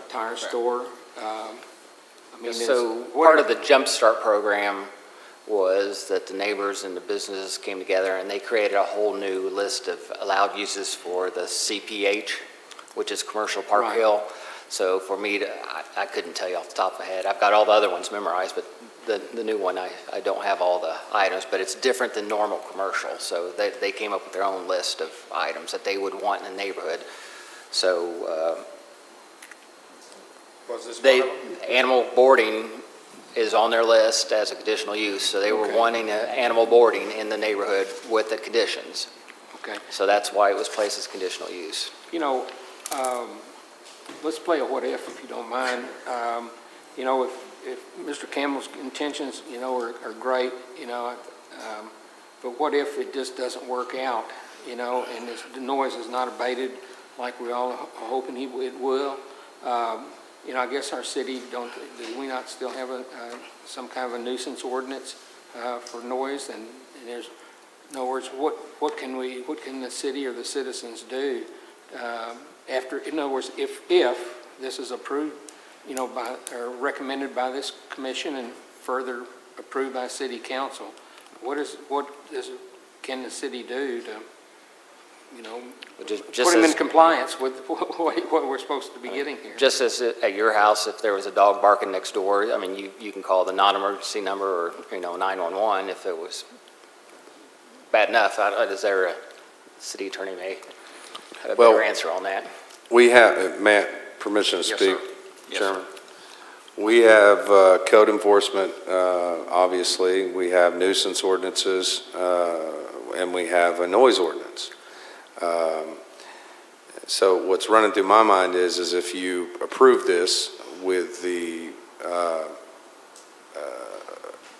Tire store. I mean, So part of the Jump Start program was that the neighbors and the businesses came together and they created a whole new list of allowed uses for the CPH, which is Commercial Park Right. Hill. So for me, I couldn't tell you off the top of my head. I've got all the other ones memorized, but the new one, I don't have all the items, but it's different than normal commercial. So they came up with their own list of items that they would want in the neighborhood. So Was this one of them? animal boarding is on their list as a conditional use. So they were Okay. wanting animal boarding in the neighborhood with the conditions. Okay. So that's why it was placed as conditional use. You know, let's play a what if you don't mind. You know, if Mr. Campbell's intentions, you know, are great, you know, but what if it just doesn't work out, you know, and the noise is not abated like we all are hoping it will? You know, I guess our city do we not still have some kind of a nuisance ordinance for noise? And there's, in other words, what can the city or the citizens do after? In other words, if this is approved, you know, or recommended by this commission and further approved by city council, can the city do to, you know, Just put them in as, compliance with what we're supposed to be getting here? just as at your house, if there was a dog barking next door, I mean, you can call the non-emergency number or, you know, 911 if it was bad enough. Is there a city attorney may have a Well, better answer on that? We have, Matt, permission to Yes, speak, sir. Yes, Chairman? We have code enforcement, obviously, we have nuisance ordinances, and we have a noise ordinance. So what's running through my mind is if you approve this with the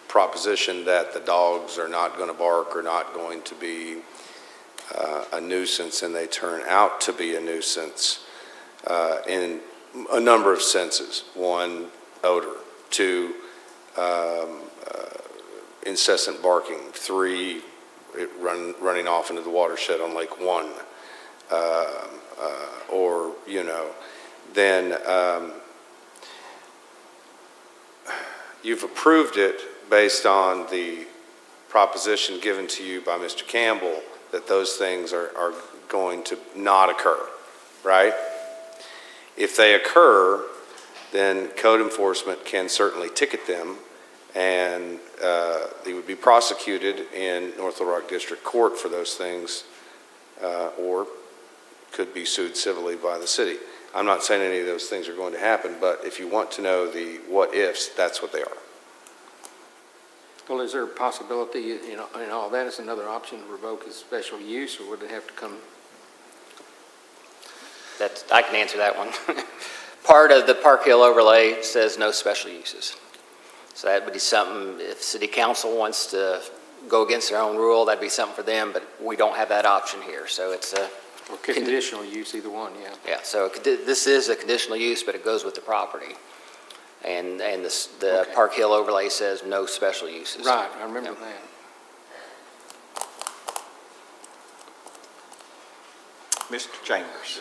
proposition that the dogs are not going to bark or not going to be a nuisance, and they turn out to be a nuisance in a number of senses. One, odor. Two, incessant barking. Three, running off into the watershed on Lake One. Or, you know, then you've approved it based on the proposition given to you by Mr. Campbell that those things are going to not occur, right? If they occur, then code enforcement can certainly ticket them, and they would be prosecuted in North Little Rock District Court for those things, or could be sued civilly by the city. I'm not saying any of those things are going to happen, but if you want to know the what-ifs, that's what they are. Well, is there a possibility, you know, and all that is another option to revoke his special use, or would it have to come? I can answer that one. part of the Park Hill overlay says no special uses. So that would be something, if city council wants to go against their own rule, that'd be something for them, but we don't have that option here. So it's a, Or conditional use, either one, yeah. yeah, so this is a conditional use, but it goes with the property. And the Okay. Park Hill overlay says no special uses. Right, I remember Yeah. that. Mr. Chambers.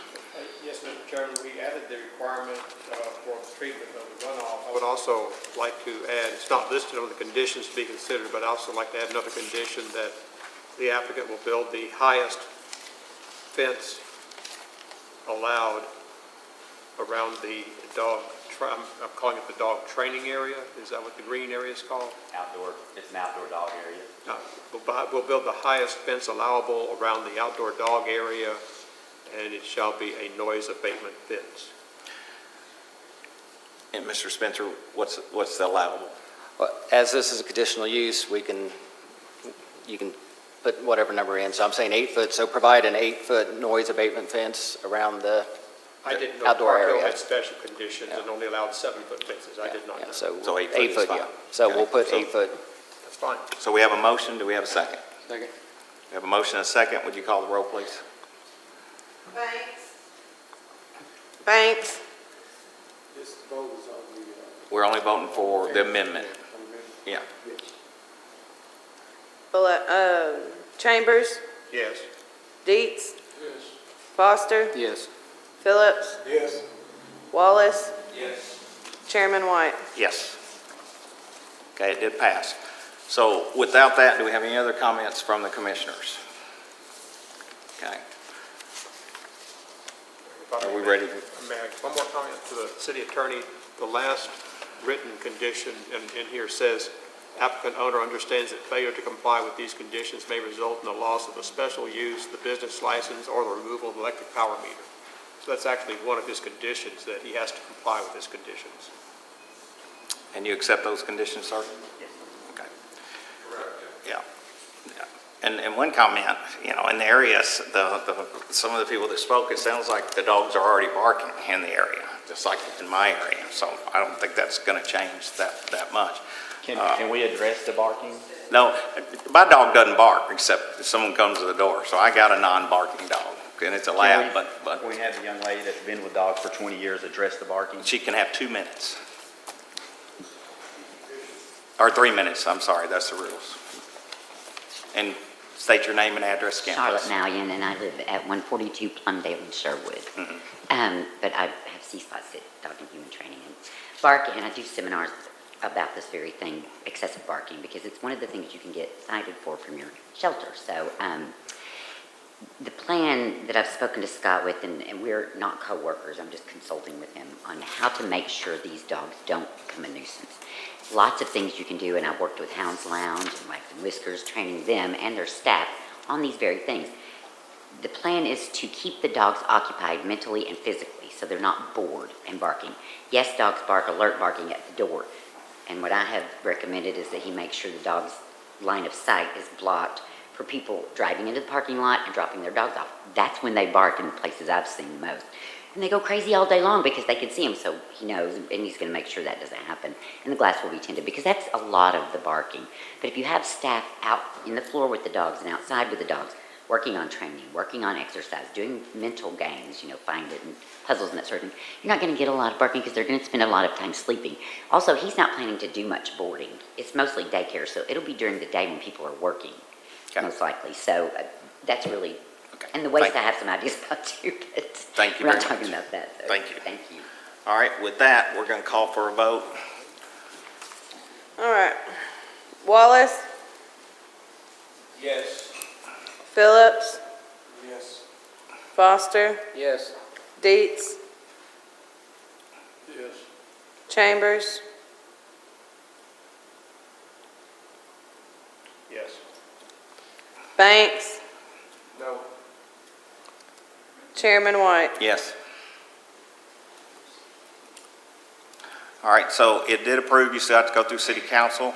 Yes, Mr. Chairman, we added the requirement for the treatment of the runoff. I would also like to add, it's not listed on the conditions to be considered, but I'd also like to add another condition that the applicant will build the highest fence allowed around the dog, I'm calling it the dog training area. Is that what the green area is called? Outdoor, it's an outdoor dog area. We'll build the highest fence allowable around the outdoor dog area, and it shall be a noise abatement fence. And Mr. Spencer, what's the allowable? Well, as this is a conditional use, you can put whatever number in. So I'm saying 8 foot, so provide an 8-foot noise abatement fence around the I didn't know outdoor Park Hill area. had special conditions and only allowed 7-foot fences. I did not Yeah, know. so 8 foot is 8 foot, fine. yeah. So Okay. we'll put So- 8 foot. That's fine. So we have a motion, do we have a second? Second. We have a motion and a second, would you call the roll, please? Banks. Banks. We're only voting for the amendment. Yeah. Chambers. Yes. Dietz. Foster. Yes. Phillips. Yes. Wallace. Yes. Chairman White. Yes. Okay, it did pass. So without that, do we have any other comments from the commissioners? Okay. Are we ready? Mayor, one more comment to the city attorney. The last written condition in here says, applicant owner understands that failure to comply with these conditions may result in the loss of the special use, the business license, or the removal of electric power meter. So that's actually one of his conditions, that he has to comply with his conditions. And you accept those conditions, sir? Yes. Okay. Yeah. Yeah. And one comment, in the areas, some of the people that spoke, it sounds like the dogs are already barking in the area, just like in my area. So I don't think that's going to change that much. Can we address the barking? No, my dog doesn't bark except if someone comes to the door. So I got a non-barking dog, and it's a lab, but Can we have the young lady that's been with dogs for 20 years address the barking? she can have 2 minutes. Or 3 minutes, I'm sorry, that's the rules. And state your name and address again, Charlotte please. Mallion, and I live at 142 Plumdale in Sherwood. But I have C-spots at Dog and Human Training and barking, and I do seminars about this very thing, excessive barking, because it's one of the things you can get cited for from your shelter. So the plan that I've spoken to Scott with, and we're not co-workers, I'm just consulting with him on how to make sure these dogs don't become a nuisance. Lots of things you can do, and I've worked with Hounds Lounge and Wax and Whiskers, training them and their staff on these very things. The plan is to keep the dogs occupied mentally and physically, so they're not bored and barking. Yes, dogs bark, alert barking at the door. And what I have recommended is that he makes sure the dog's line of sight is blocked for people driving into the parking lot and dropping their dogs off. That's when they bark in the places I've seen the most. And they go crazy all day long because they can see him, so he knows, and he's going to make sure that doesn't happen. And the glass will be tinted, because that's a lot of the barking. But if you have staff out in the floor with the dogs and outside with the dogs, working on training, working on exercise, doing mental games, find it, and puzzles and that sort of thing, you're not going to get a lot of barking because they're going to spend a lot of time sleeping. Also, he's not planning to do much boarding. It's mostly daycare, so it'll be during the day when people are working, most likely. So that's really... And the waste I have some ideas about too, but Thank you we're not very talking much. about that. So Thank you. Thank you. All right, with that, we're going to call for a vote. All right. Wallace. Yes. Phillips. Yes. Foster. Yes. Dietz. Yes. Chambers. Yes. Banks. No. Chairman White. Yes. All right, so it did approve, you still have to go through city council,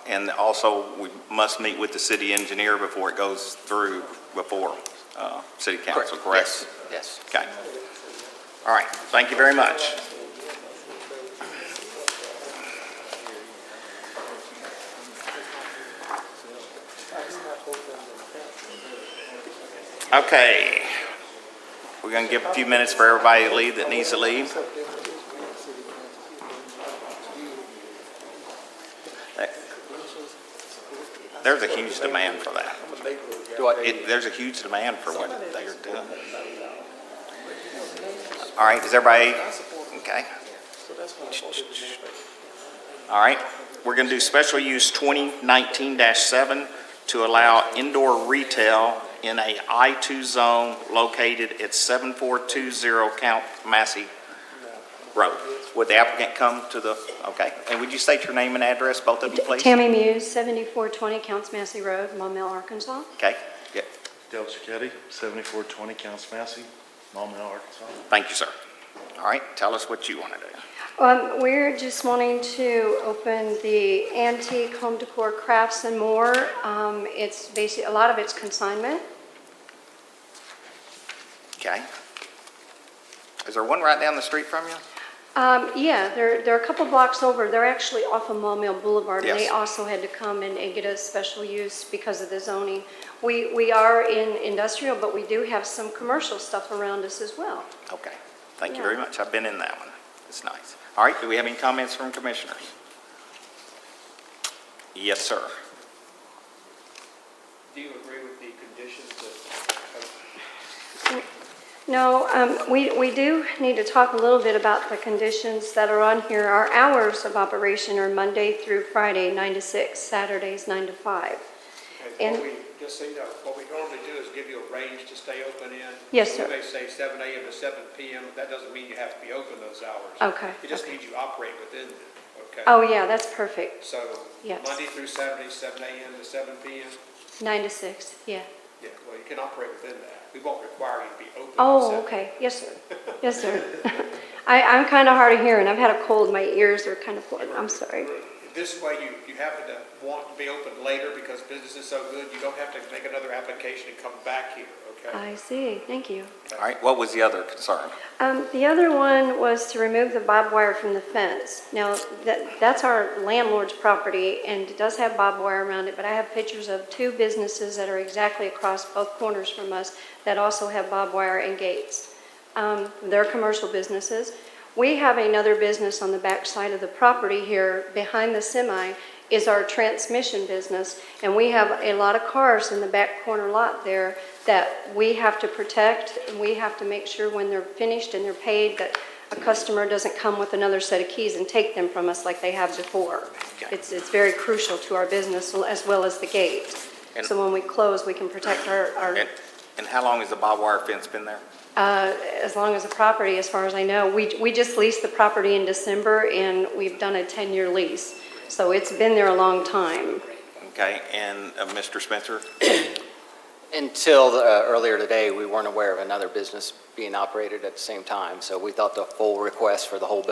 and also we must meet with the city engineer before it goes through, before city council, correct? Yes. Okay. All right, thank you very much. Okay, we're going to give a few minutes for everybody to leave that needs to leave. There's a huge demand for that. There's a huge demand for what they're doing. All right, is everybody, okay? All right, we're going to do special use 2019-7 to allow indoor retail in a I-2 zone located at 7420 Count Massey Road. Would the applicant come to the, okay, and would you state your name and address, both of you, please? Tammy Muse, 7420 Counts Massey Road, Maumelle, Arkansas. Okay, good. Dale Cicchetti, 7420 Counts Massey, Maumelle, Arkansas. Thank you, sir. All right, tell us what you want to do. We're just wanting to open the antique home decor crafts and more. It's basically, a lot of it's consignment. Okay. Is there one right down the street from you? Yeah, they're a couple blocks over. They're actually off of Maumelle Boulevard. And they Yes. also had to come and get a special use because of the zoning. We are in industrial, but we do have some commercial stuff around us as well. Okay, thank you very much. I've been in that one. It's nice. All right, do we have any comments from commissioners? Yes, sir. Do you agree with the conditions that? No, we do need to talk a little bit about the conditions that are on here. Our hours of operation are Monday through Friday, 9 to 6, Saturdays, 9 to 5. And- Just so you know, what we normally do is give you a range to stay open in. Yes, So sir. we may say 7 a.m. to 7 p.m. That doesn't mean you have to be open those hours. Okay, It just okay. means you operate within them, okay? Oh, yeah, that's perfect. So Yes. Monday through Saturday, 7 a.m. to 7 p.m.? 9 to 6, yeah. Yeah, well, you can operate within that. We won't require you to be open. at Oh, 7. okay, yes, sir. Yes, sir. I'm kind of hard of hearing. I've had a cold. My ears are kind of plugged. I'm sorry. This way, you happen to want to be open later because business is so good, you don't have to make another application and come back here, okay? I see, thank you. All right, what was the other concern? The other one was to remove the barbed wire from the fence. Now, that's our landlord's property, and it does have barbed wire around it, but I have pictures of 2 businesses that are exactly across both corners from us that also have barbed wire and gates. They're commercial businesses. We have another business on the back side of the property here, behind the semi, is our transmission business, and we have a lot of cars in the back corner lot there that we have to protect, and we have to make sure when they're finished and they're paid that a customer doesn't come with another set of keys and take them from us like they have before. Okay. It's very crucial to our business as well as the gate. And- So when we close, we can protect our And how long has the barbed wire fence been there? as long as the property, as far as I know. We just leased the property in December, and we've done a 10-year lease. So it's been there a long time. Okay, and Mr. Spencer? Until earlier today, we weren't aware of another business being operated at the same time, so we thought the full request for the whole building